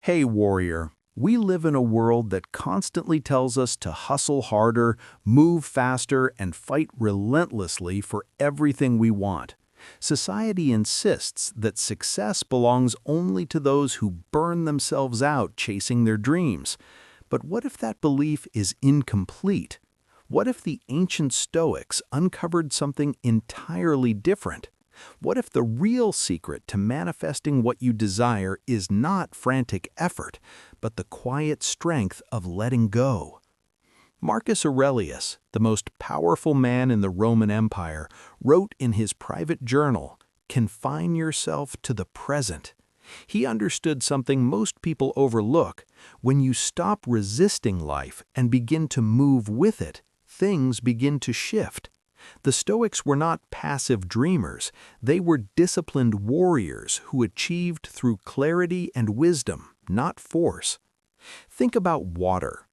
Hey warrior, we live in a world that constantly tells us to hustle harder, move faster, and fight relentlessly for everything we want. Society insists that success belongs only to those who burn themselves out chasing their dreams. But what if that belief is incomplete? What if the ancient Stoics uncovered something entirely different? What if the real secret to manifesting what you desire is not frantic effort, but the quiet strength of letting go? Marcus Aurelius, the most powerful man in the Roman Empire, wrote in his private journal, "Confine yourself to the present." He understood something most people overlook. When you stop resisting life and begin to move with it, things begin to shift. The Stoics were not passive dreamers, they were disciplined warriors who achieved through clarity and wisdom, not force. Think about water.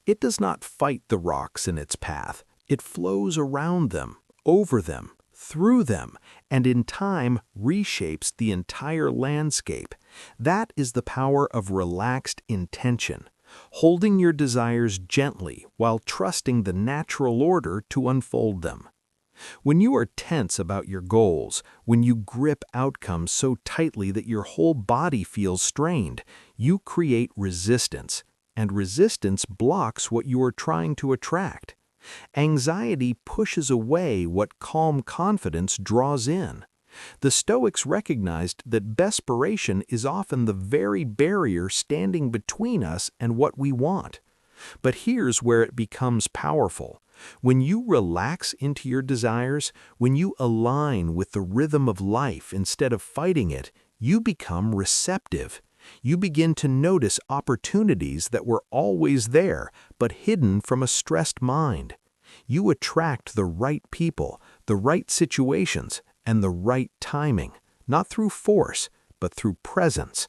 It does not fight the rocks in its path. It flows around them, over them, through them, and in time reshapes the entire landscape. That is the power of relaxed intention, holding your desires gently while trusting the natural order to unfold them. When you are tense about your goals, when you grip outcomes so tightly that your whole body feels strained, you create resistance, and resistance blocks what you are trying to attract. Anxiety pushes away what calm confidence draws in. The Stoics recognized that desperation is often the very barrier standing between us and what we want. But here's where it becomes powerful. When you relax into your desires, when you align with the rhythm of life instead of fighting it, you become receptive. You begin to notice opportunities that were always there, but hidden from a stressed mind. You attract the right people, the right situations, and the right timing, not through force, but through presence.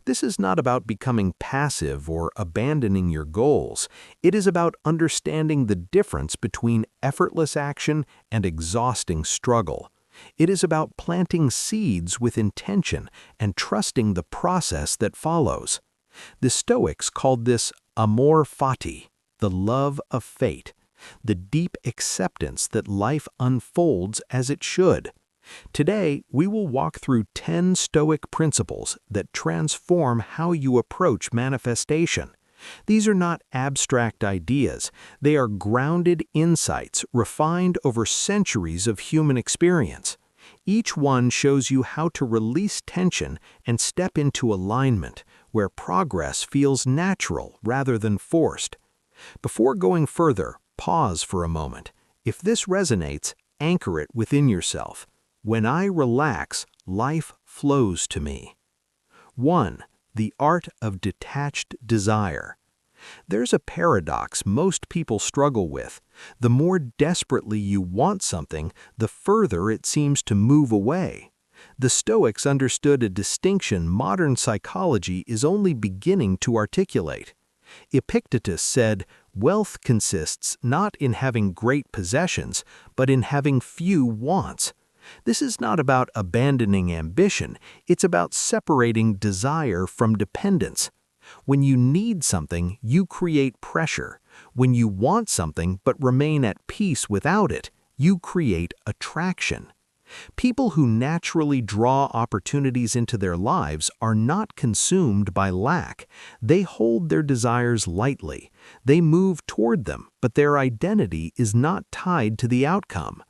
This is not about becoming passive or abandoning your goals. It is about understanding the difference between effortless action and exhausting struggle. It is about planting seeds with intention and trusting the process that follows. The Stoics called this amor fati, the love of fate, the deep acceptance that life unfolds as it should. Today, we will walk through 10 Stoic principles that transform how you approach manifestation. These are not abstract ideas. They are grounded insights refined over centuries of human experience. Each one shows you how to release tension and step into alignment, where progress feels natural rather than forced. Before going further, pause for a moment. If this resonates, anchor it within yourself. When I relax, life flows to me. 1. The art of detached desire. There's a paradox most people struggle with. The more desperately you want something, the further it seems to move away. The Stoics understood a distinction modern psychology is only beginning to articulate. Epictetus said, "Wealth consists not in having great possessions, but in having few wants." This is not about abandoning ambition, it's about separating desire from dependence. When you need something, you create pressure. When you want something but remain at peace without it, you create attraction. People who naturally draw opportunities into their lives are not consumed by lack. They hold their desires lightly. They move toward them, but their identity is not tied to the outcome.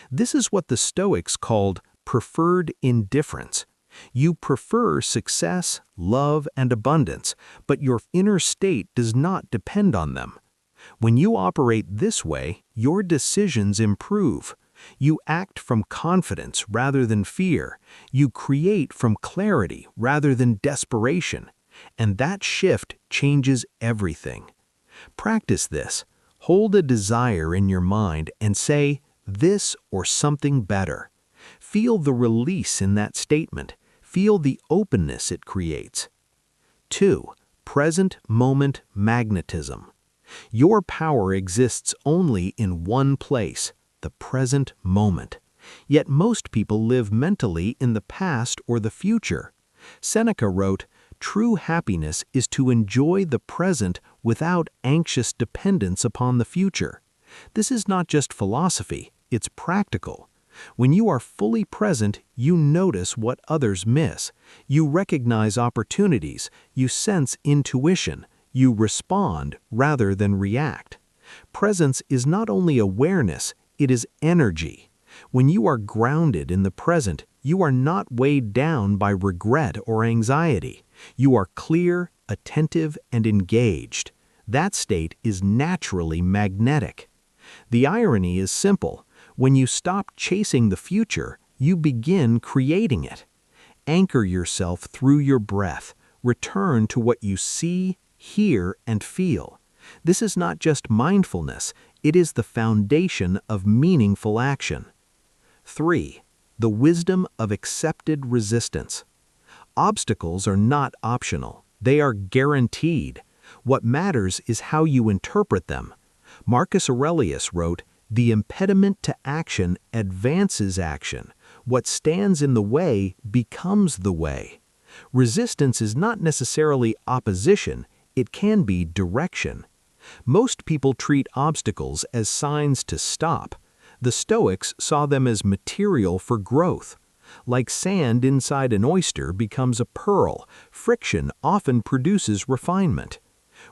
This is what the Stoics called preferred indifference. You prefer success, love, and abundance, but your inner state does not depend on them. When you operate this way, your decisions improve. You act from confidence rather than fear. You create from clarity rather than desperation. And that shift changes everything. Practice this. Hold a desire in your mind and say, "This or something better." Feel the release in that statement. Feel the openness it creates. 2. Present moment magnetism. Your power exists only in one place, the present moment. Yet most people live mentally in the past or the future. Seneca wrote, True happiness is to enjoy the present without anxious dependence upon the future. This is not just philosophy, it's practical. When you are fully present, you notice what others miss. You recognize opportunities, you sense intuition, you respond rather than react. Presence is not only awareness, it is energy. When you are grounded in the present, you are not weighed down by regret or anxiety. You are clear, attentive, and engaged. That state is naturally magnetic. The irony is simple. When you stop chasing the future, you begin creating it. Anchor yourself through your breath. Return to what you see, hear, and feel. This is not just mindfulness, it is the foundation of meaningful action. 3. The wisdom of accepted resistance. Obstacles are not optional. They are guaranteed. What matters is how you interpret them. Marcus Aurelius wrote, "The impediment to action advances action. What stands in the way becomes the way." Resistance is not necessarily opposition, it can be direction. Most people treat obstacles as signs to stop. The Stoics saw them as material for growth. Like sand inside an oyster becomes a pearl, friction often produces refinement.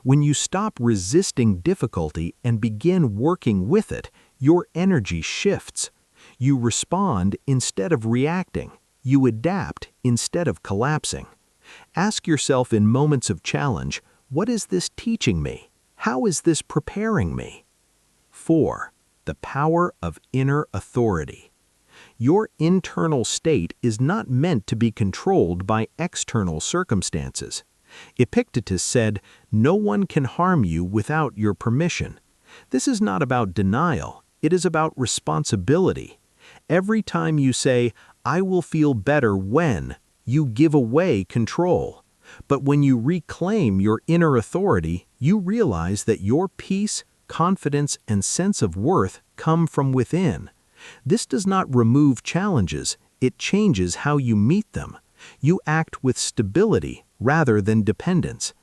When you stop resisting difficulty and begin working with it, your energy shifts. You respond instead of reacting. You adapt instead of collapsing. Ask yourself in moments of challenge, what is this teaching me? How is this preparing me? 4. The power of inner authority. Your internal state is not meant to be controlled by external circumstances. Epictetus said, "No one can harm you without your permission." This is not about denial, it is about responsibility. Every time you say, "I will feel better when," you give away control. But when you reclaim your inner authority, you realize that your peace, confidence, and sense of worth come from within. This does not remove challenges, it changes how you meet them. You act with stability rather than dependence.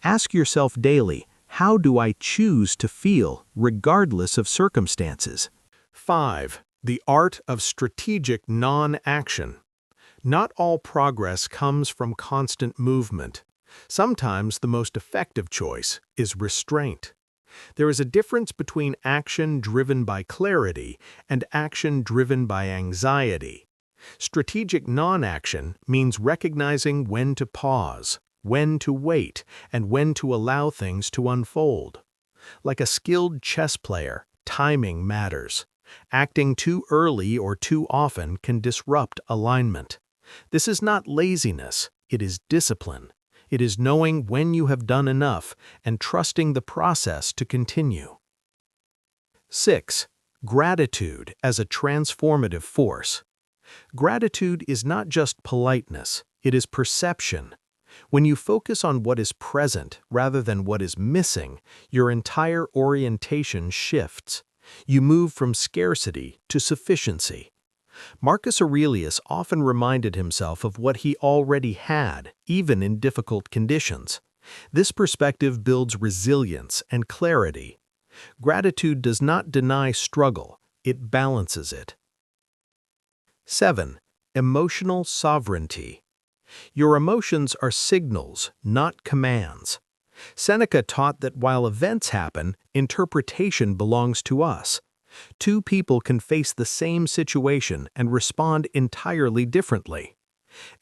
Ask yourself daily, how do I choose to feel regardless of circumstances? 5. The art of strategic non-action. Not all progress comes from constant movement. Sometimes the most effective choice is restraint. There is a difference between action driven by clarity and action driven by anxiety. Strategic non-action means recognizing when to pause, when to wait, and when to allow things to unfold. Like a skilled chess player, timing matters. Acting too early or too often can disrupt alignment. This is not laziness, it is discipline. It is knowing when you have done enough and trusting the process to continue. 6. Gratitude as a transformative force. Gratitude is not just politeness, it is perception. When you focus on what is present rather than what is missing, your entire orientation shifts. You move from scarcity to sufficiency. Marcus Aurelius often reminded himself of what he already had, even in difficult conditions. This perspective builds resilience and clarity. Gratitude does not deny struggle, it balances it. 7. Emotional sovereignty. Your emotions are signals, not commands. Seneca taught that while events happen, interpretation belongs to us. Two people can face the same situation and respond entirely differently.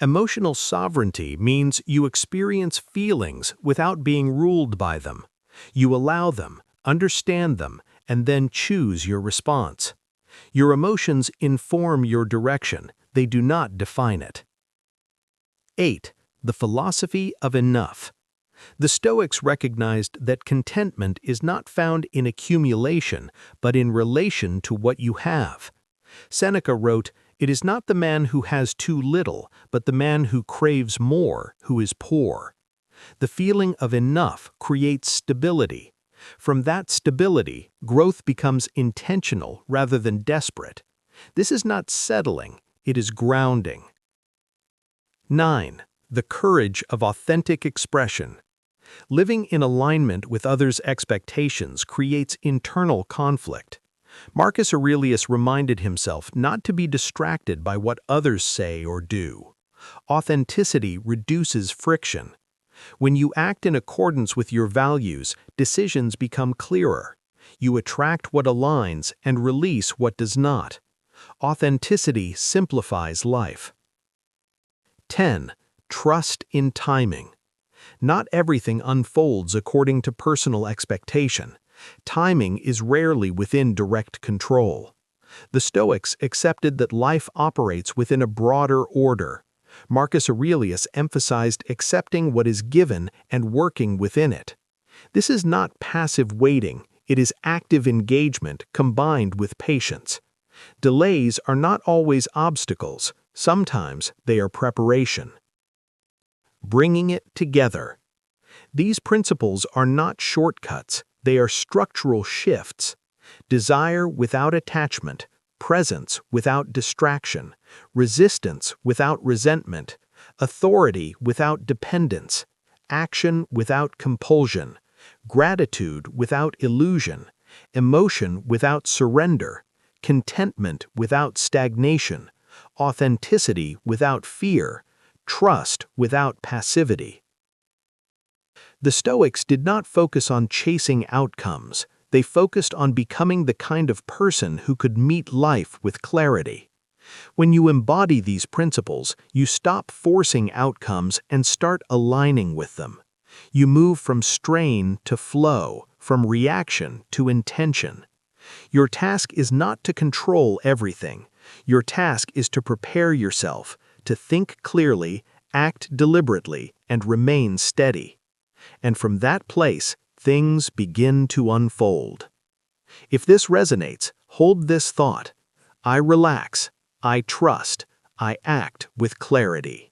Emotional sovereignty means you experience feelings without being ruled by them. You allow them, understand them, and then choose your response. Your emotions inform your direction, they do not define it. 8. The philosophy of enough. The Stoics recognized that contentment is not found in accumulation, but in relation to what you have. Seneca wrote, "It is not the man who has too little, but the man who craves more, who is poor." The feeling of enough creates stability. From that stability, growth becomes intentional rather than desperate. This is not settling, it is grounding. 9. The courage of authentic expression. Living in alignment with others' expectations creates internal conflict. Marcus Aurelius reminded himself not to be distracted by what others say or do. Authenticity reduces friction. When you act in accordance with your values, decisions become clearer. You attract what aligns and release what does not. Authenticity simplifies life. 10. Trust in timing. Not everything unfolds according to personal expectation. Timing is rarely within direct control. The Stoics accepted that life operates within a broader order. Marcus Aurelius emphasized accepting what is given and working within it. This is not passive waiting, it is active engagement combined with patience. Delays are not always obstacles, sometimes they are preparation. Bringing it together. These principles are not shortcuts, they are structural shifts. Desire without attachment, presence without distraction, resistance without resentment, authority without dependence, action without compulsion, gratitude without illusion, emotion without surrender, contentment without stagnation, authenticity without fear, trust without passivity. The Stoics did not focus on chasing outcomes. They focused on becoming the kind of person who could meet life with clarity. When you embody these principles, you stop forcing outcomes and start aligning with them. You move from strain to flow, from reaction to intention. Your task is not to control everything. Your task is to prepare yourself, to think clearly, act deliberately, and remain steady. And from that place, things begin to unfold. If this resonates, hold this thought. I relax, I trust, I act with clarity.